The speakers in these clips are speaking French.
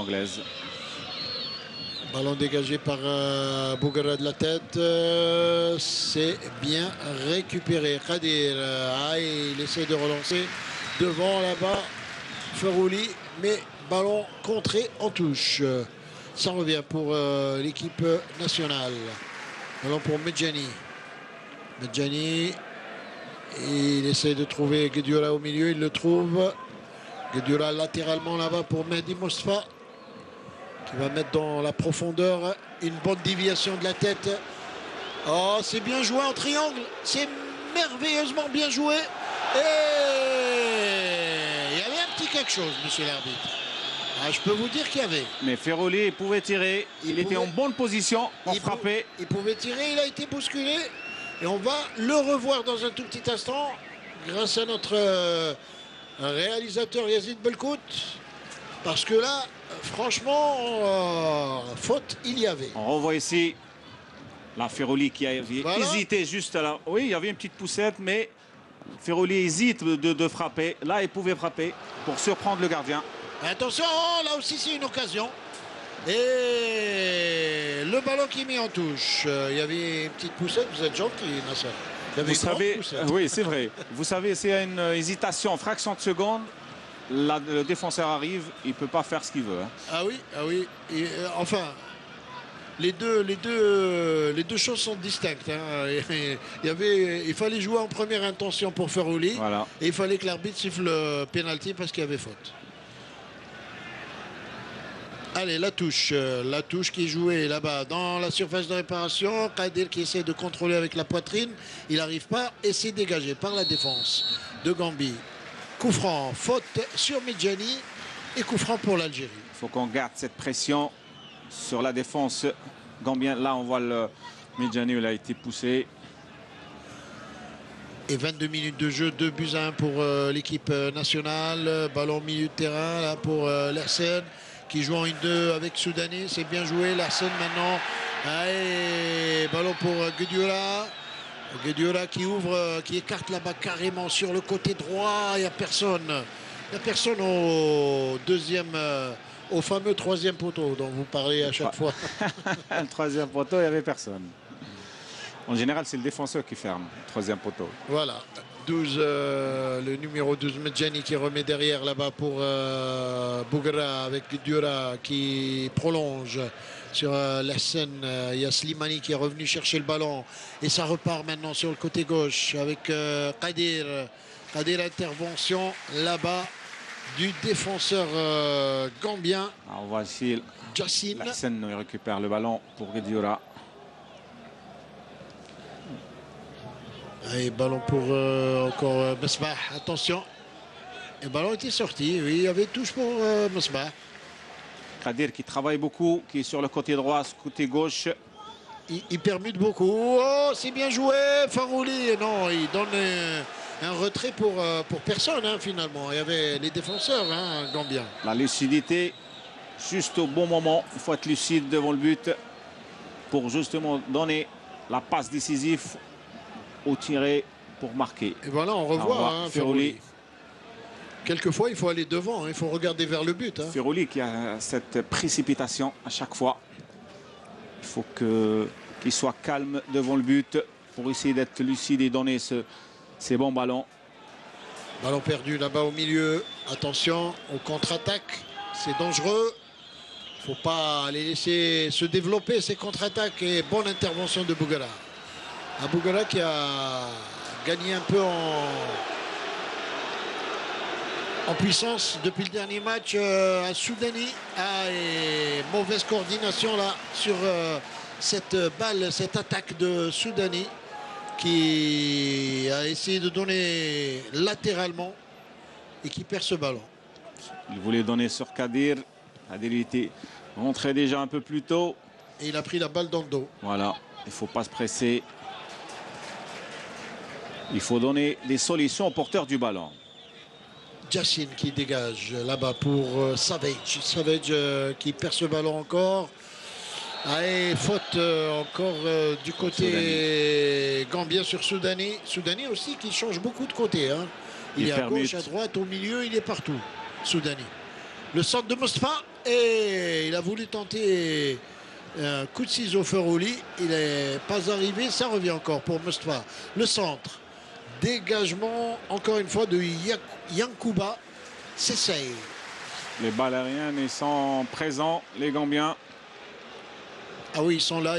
anglaise. Ballon dégagé par Bougara de la tête. C'est bien récupéré. Kadir, il essaie de relancer devant là-bas. Ferouli, mais ballon contré en touche. Ça revient pour l'équipe nationale. Ballon pour Medjani. Medjani, il essaie de trouver Guedioura au milieu, il le trouve. Guedioura latéralement là-bas pour Mehdi Mostafa, qui va mettre dans la profondeur une bonne déviation de la tête. Oh, c'est bien joué en triangle. C'est merveilleusement bien joué. Et il y avait un petit quelque chose, monsieur l'arbitre. Ah, je peux vous dire qu'il y avait. Mais Ferouli pouvait tirer. Il était en bonne position pour frapper. Il pouvait tirer, il a été bousculé. Et on va le revoir dans un tout petit instant grâce à notre réalisateur Yazid Belkout. Parce que là, franchement, faute, il y avait. On revoit ici la Ferouli qui avait hésité juste là. Oui, il y avait une petite poussette, mais Ferouli hésite de frapper. Là, il pouvait frapper pour surprendre le gardien. Attention, là aussi c'est une occasion. Et le ballon qui est mis en touche. Il y avait une petite poussette, vous êtes gentil, Nasser. Vous savez, oui, c'est vrai. Vous savez, c'est une hésitation, fraction de seconde. Le défenseur arrive, il ne peut pas faire ce qu'il veut. Hein. Ah oui. Et, enfin, les deux choses sont distinctes. Hein. Il fallait jouer en première intention pour Ferouli. Voilà. Et il fallait que l'arbitre siffle le pénalty parce qu'il y avait faute. Allez, la touche qui est jouée là-bas dans la surface de réparation. Kadir qui essaie de contrôler avec la poitrine. Il n'arrive pas et c'est dégagé par la défense de Gambie. Coup franc, faute sur Medjani et coup franc pour l'Algérie. Il faut qu'on garde cette pression sur la défense gambienne. Là, on voit le Medjani, il a été poussé. Et 22 minutes de jeu, 2-1 pour l'équipe nationale. Ballon au milieu de terrain là pour Lersen qui joue en 1-2 avec Soudani. C'est bien joué. Lersen maintenant. Allez, ballon pour Guedioura. Guedioura qui ouvre, qui écarte là-bas carrément sur le côté droit. Il n'y a personne. Il n'y a personne au deuxième, au fameux troisième poteau dont vous parlez à chaque fois. Le troisième poteau, il n'y avait personne. En général, c'est le défenseur qui ferme le troisième poteau. Voilà. 12, le numéro 12, Medjani qui remet derrière là-bas pour Bougara avec Guedioura qui prolonge. Sur la scène, il y a Slimani qui est revenu chercher le ballon. Et ça repart maintenant sur le côté gauche avec Kadir. Kadir, intervention là-bas du défenseur gambien. Alors, on voit ici Jassine. La scène récupère le ballon pour Guedioura. Et ballon pour encore Mesbah. Attention. Et le ballon était sorti. Oui, il y avait touche pour Mesbah. Kadir qui travaille beaucoup, qui est sur le côté droit, côté gauche. Il permute beaucoup. Oh, c'est bien joué, Ferouli. Non, il donne un retrait pour personne, hein, finalement. Il y avait les défenseurs, hein, gambiens. La lucidité, juste au bon moment. Il faut être lucide devant le but pour justement donner la passe décisive au tiré pour marquer. Et voilà, on revoit hein, Ferouli. Quelquefois, il faut aller devant, hein, il faut regarder vers le but. Hein. Ferouli qui a cette précipitation à chaque fois. Il faut qu'il soit calme devant le but pour essayer d'être lucide et donner ces bons ballons. Ballon perdu là-bas au milieu. Attention, on contre-attaque. C'est dangereux. Il ne faut pas les laisser se développer, ces contre-attaques. Et bonne intervention de Bougara. Bougara qui a gagné un peu en puissance depuis le dernier match à Soudani. Et mauvaise coordination là sur cette balle, cette attaque de Soudani qui a essayé de donner latéralement et qui perd ce ballon. Il voulait donner sur Kadir. Kadir était rentré déjà un peu plus tôt. Et il a pris la balle dans le dos. Voilà, il ne faut pas se presser. Il faut donner des solutions au porteur du ballon. Jassine qui dégage là-bas pour Savage. Savage qui perd ce ballon encore. Allez, faute encore du côté gambien sur Soudani. Soudani aussi qui change beaucoup de côté. Il est à gauche, à droite, au milieu, il est partout. Soudani. Le centre de Mostafa. Et il a voulu tenter un coup de ciseau Ferouli. Il n'est pas arrivé. Ça revient encore pour Moustapha. Le centre. Dégagement, encore une fois, de Yankouba. S'essaye. Les balles ils sont présents, les Gambiens. Ah oui, ils sont là,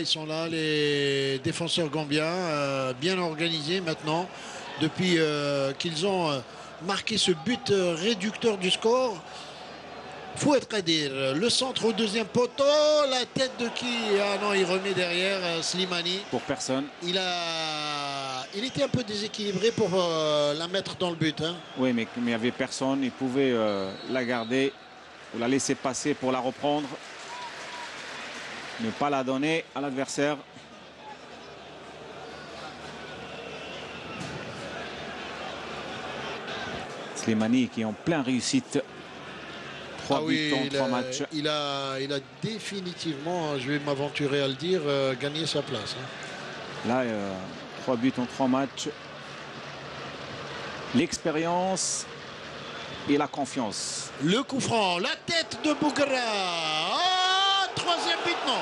les défenseurs gambiens, bien organisés maintenant, depuis qu'ils ont marqué ce but réducteur du score. Fouad Qadir, le centre au deuxième poteau, la tête de qui? Ah non, il remet derrière Slimani. Pour personne. Il était un peu déséquilibré pour la mettre dans le but. Hein. Oui, mais il n'y avait personne, il pouvait la garder ou la laisser passer pour la reprendre. Ne pas la donner à l'adversaire. Slimani qui est en pleine réussite. 3 buts en 3 matchs. Il a définitivement, je vais m'aventurer à le dire, gagné sa place. Hein. Là, 3 buts en 3 matchs. L'expérience et la confiance. Le coup franc, la tête de Bougra. Oh, troisième but, non.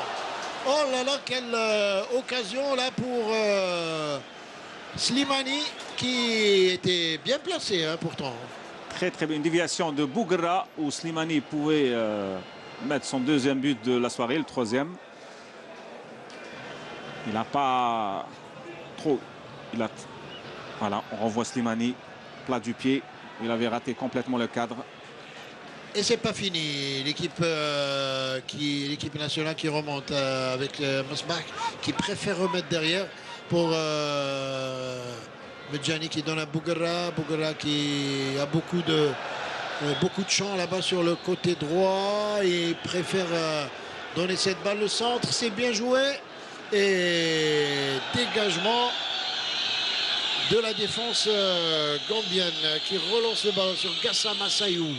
Oh là là, quelle occasion là pour Slimani qui était bien placé hein, pourtant. Très très bien, une déviation de Bougra où Slimani pouvait mettre son deuxième but de la soirée, le troisième. Il n'a pas trop... Voilà, on renvoie Slimani, plat du pied. Il avait raté complètement le cadre. Et c'est pas fini. L'équipe nationale qui remonte avec Mosbach qui préfère remettre derrière pour Medjani qui donne à Bougra. Bougra qui a beaucoup de champs là-bas sur le côté droit. Il préfère donner cette balle. Le centre, c'est bien joué. Et dégagement de la défense gambienne qui relance le ballon sur Gassama Sayou.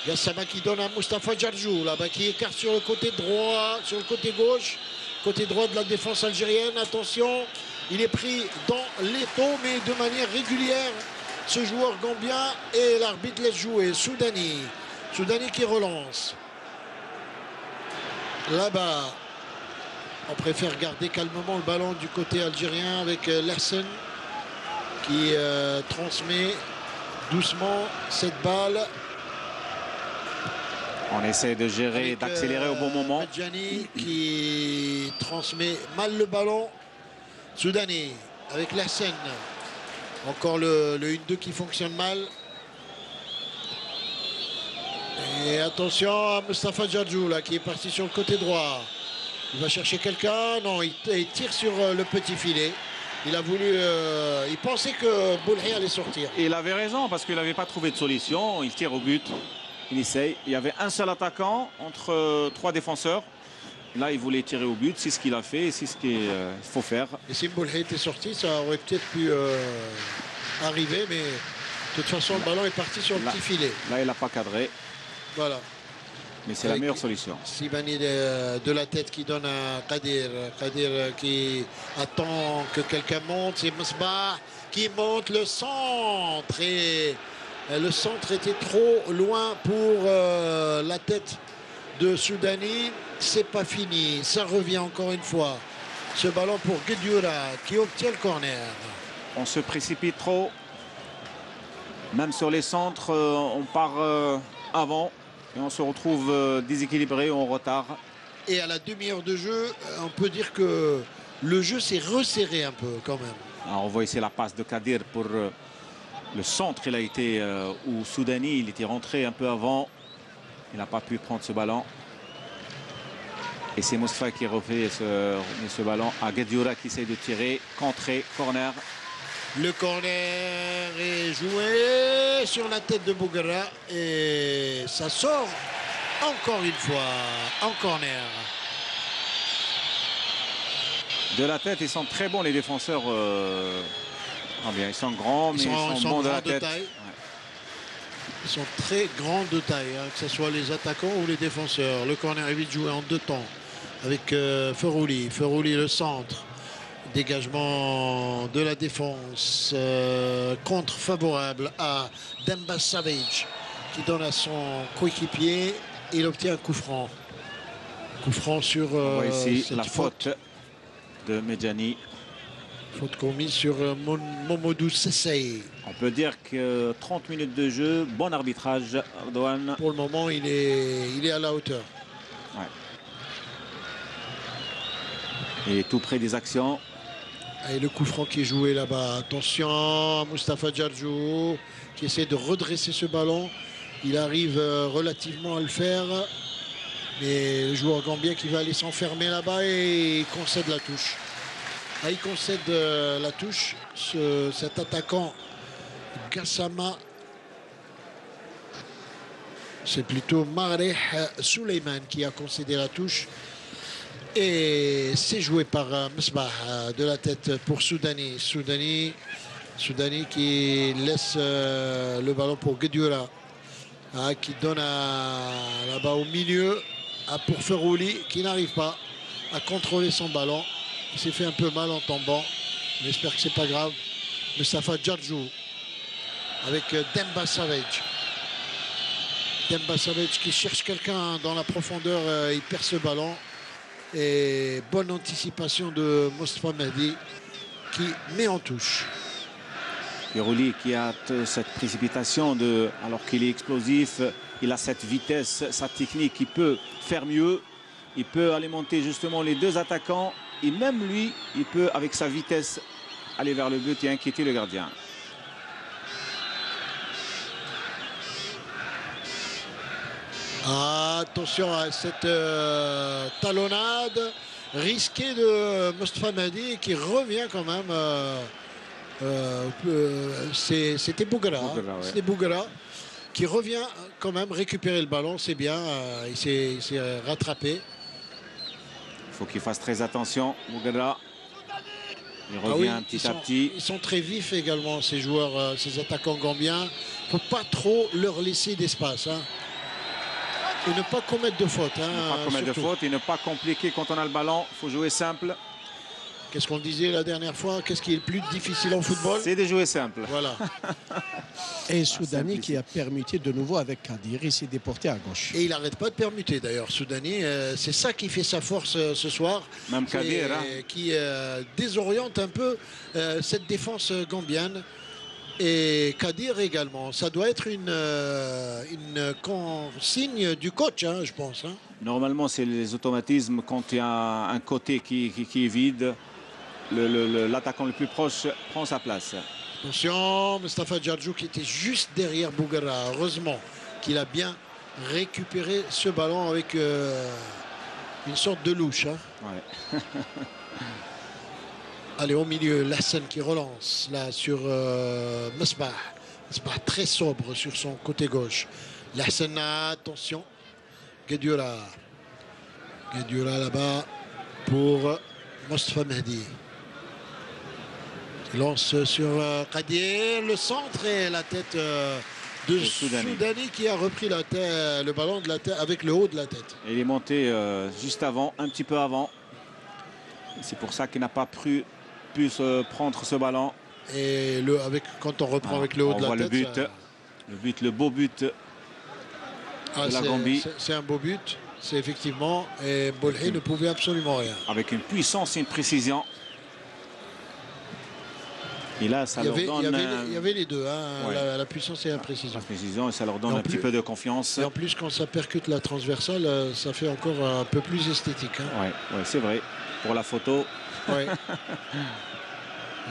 Gassama qui donne à Moustapha Djardjou là-bas qui écarte sur le côté droit, sur le côté gauche, côté droit de la défense algérienne. Attention, il est pris dans l'étau mais de manière régulière ce joueur gambien et l'arbitre laisse jouer. Soudani qui relance. Là-bas, on préfère garder calmement le ballon du côté algérien avec Larsen qui transmet doucement cette balle. On essaie de gérer, d'accélérer au bon moment. Medjani qui transmet mal le ballon. Soudani avec Larsen. Encore le 1-2 qui fonctionne mal. Et attention à Moustapha Djardjou là qui est parti sur le côté droit. Il va chercher quelqu'un. Non, il tire sur le petit filet. Il a voulu... il pensait que Boulhi allait sortir. Et il avait raison parce qu'il n'avait pas trouvé de solution. Il tire au but. Il essaye. Il y avait un seul attaquant entre 3 défenseurs. Là, il voulait tirer au but. C'est ce qu'il a fait. C'est ce qu'il faut faire. Et si Boulhi était sorti, ça aurait peut-être pu arriver. Mais de toute façon, le ballon est parti sur le petit filet. Là, il n'a pas cadré. Voilà. Mais c'est la meilleure solution. Slimani de la tête qui donne à Qadir. Qadir qui attend que quelqu'un monte. C'est Mosbah qui monte le centre. Et le centre était trop loin pour la tête de Soudani. C'est pas fini. Ça revient encore une fois. Ce ballon pour Guedioura qui obtient le corner. On se précipite trop. Même sur les centres, on part avant. Et on se retrouve déséquilibré, en retard. Et à la demi-heure de jeu, on peut dire que le jeu s'est resserré un peu quand même. Alors on voit ici la passe de Kadir pour le centre. Il a été où Soudani, il était rentré un peu avant. Il n'a pas pu prendre ce ballon. Et c'est Moustapha qui refait ce ballon à Guedioura qui essaie de tirer, contrer, corner. Le corner est joué sur la tête de Bougra et ça sort encore une fois en corner. De la tête, ils sont très bons les défenseurs. Bien, ils sont grands, mais ils sont bons de la tête. Ouais. Ils sont très grands de taille, hein, que ce soit les attaquants ou les défenseurs. Le corner est vite joué en 2 temps avec Ferouli. Ferouli le centre. Dégagement de la défense, contre favorable à Demba Savage qui donne à son coéquipier il obtient un coup franc. Coup franc sur On voit ici cette la faute de Medjani. Faute commise sur Momodou Sessay. On peut dire que 30 minutes de jeu, bon arbitrage, Erdogan. Pour le moment, il est à la hauteur. Ouais. Et tout près des actions. Et le coup franc qui est joué là-bas. Attention, Mustapha Djardjou qui essaie de redresser ce ballon. Il arrive relativement à le faire. Mais le joueur gambien qui va aller s'enfermer là-bas et il concède la touche. Ah, il concède la touche. Cet attaquant Gassama, c'est plutôt Mareh Suleiman qui a concédé la touche. Et c'est joué par Mesbah de la tête pour Soudani. Soudani qui laisse le ballon pour Guedioura, qui donne là-bas au milieu pour Ferouli qui n'arrive pas à contrôler son ballon. Il s'est fait un peu mal en tombant. J'espère que c'est pas grave. Mustapha Djardjou avec Demba Savage. Demba Savage qui cherche quelqu'un dans la profondeur. Il perd ce ballon. Et bonne anticipation de Moustapha Mehdi qui met en touche. Ferouli qui a cette précipitation alors qu'il est explosif, il a cette vitesse, sa technique, il peut faire mieux, il peut alimenter justement les deux attaquants et même lui, il peut avec sa vitesse aller vers le but et inquiéter le gardien. Attention à cette talonnade risquée de Moustapha Mehdi qui revient quand même. C'était Bougara. Ouais. C'était Bougara qui revient quand même récupérer le ballon. C'est bien. Il s'est rattrapé. Il faut qu'il fasse très attention, Bougara. Il revient petit à petit. Ils sont très vifs également, ces joueurs, ces attaquants gambiens. Il ne faut pas trop leur laisser d'espace. Et ne pas commettre de faute. Ne pas commettre de faute et ne pas compliquer quand on a le ballon. Il faut jouer simple. Qu'est-ce qu'on disait la dernière fois? Qu'est-ce qui est le plus difficile en football? C'est de jouer simple. Voilà. Et Soudani qui a permuté de nouveau avec Kadir. Il s'est déporté à gauche. Et il n'arrête pas de permuter d'ailleurs, Soudani. C'est ça qui fait sa force ce soir. Même Kadir. Qui désoriente un peu cette défense gambienne. Et Kadir également. Ça doit être une consigne du coach, je pense. Normalement, c'est les automatismes. Quand il y a un côté qui est vide, l'attaquant le plus proche prend sa place. Attention, Mustapha Djardjou qui était juste derrière Bougara. Heureusement qu'il a bien récupéré ce ballon avec une sorte de louche. Ouais. Allez, au milieu, Lassen qui relance là sur Mesbah. Mesbah très sobre sur son côté gauche. Lassen, attention. Guedioura. Guedioura là-bas pour Moustapha Mehdi. Il lance sur Kadir. Le centre et la tête de Soudani qui a repris le ballon de la tête, avec le haut de la tête. Et il est monté juste avant, un petit peu avant. C'est pour ça qu'il n'a pas pu prendre ce ballon. Et quand on reprend avec le haut de la tête. Le beau but de la Gambie. C'est un beau but, c'est effectivement. Et Bolhi ne pouvait absolument rien. Avec une puissance et une précision. Et là, ça leur donne. Il y avait les deux, ouais. la puissance et la précision. La précision, et ça leur donne un petit peu de confiance. Et en plus, quand ça percute la transversale, ça fait encore un peu plus esthétique. Ouais, c'est vrai. Pour la photo. Ouais.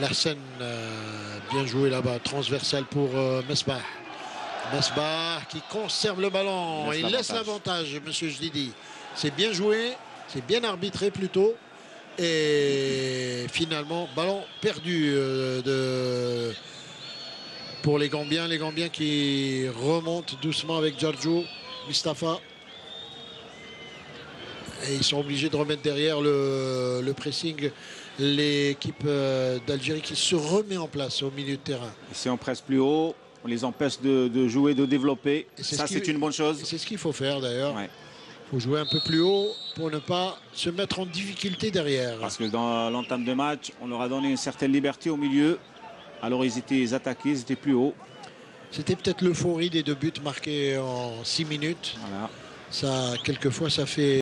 Lassen, bien joué là-bas. Transversale pour Mesbah. Mesbah qui conserve le ballon. Il laisse l'avantage, monsieur Jdidi. C'est bien joué, c'est bien arbitré plutôt. Et finalement, ballon perdu pour les Gambiens. Les Gambiens qui remontent doucement avec Djardjou, Mustapha. Et ils sont obligés de remettre derrière le pressing. L'équipe d'Algérie qui se remet en place au milieu de terrain. Et si on presse plus haut, on les empêche de jouer, de développer. Ça, c'est une bonne chose. C'est ce qu'il faut faire d'ailleurs. Ouais. Il faut jouer un peu plus haut pour ne pas se mettre en difficulté derrière. Parce que dans l'entame de match, on leur a donné une certaine liberté au milieu. Alors ils étaient attaqués, ils étaient plus haut. C'était peut-être l'euphorie des 2 buts marqués en 6 minutes. Voilà. Ça, quelquefois, ça fait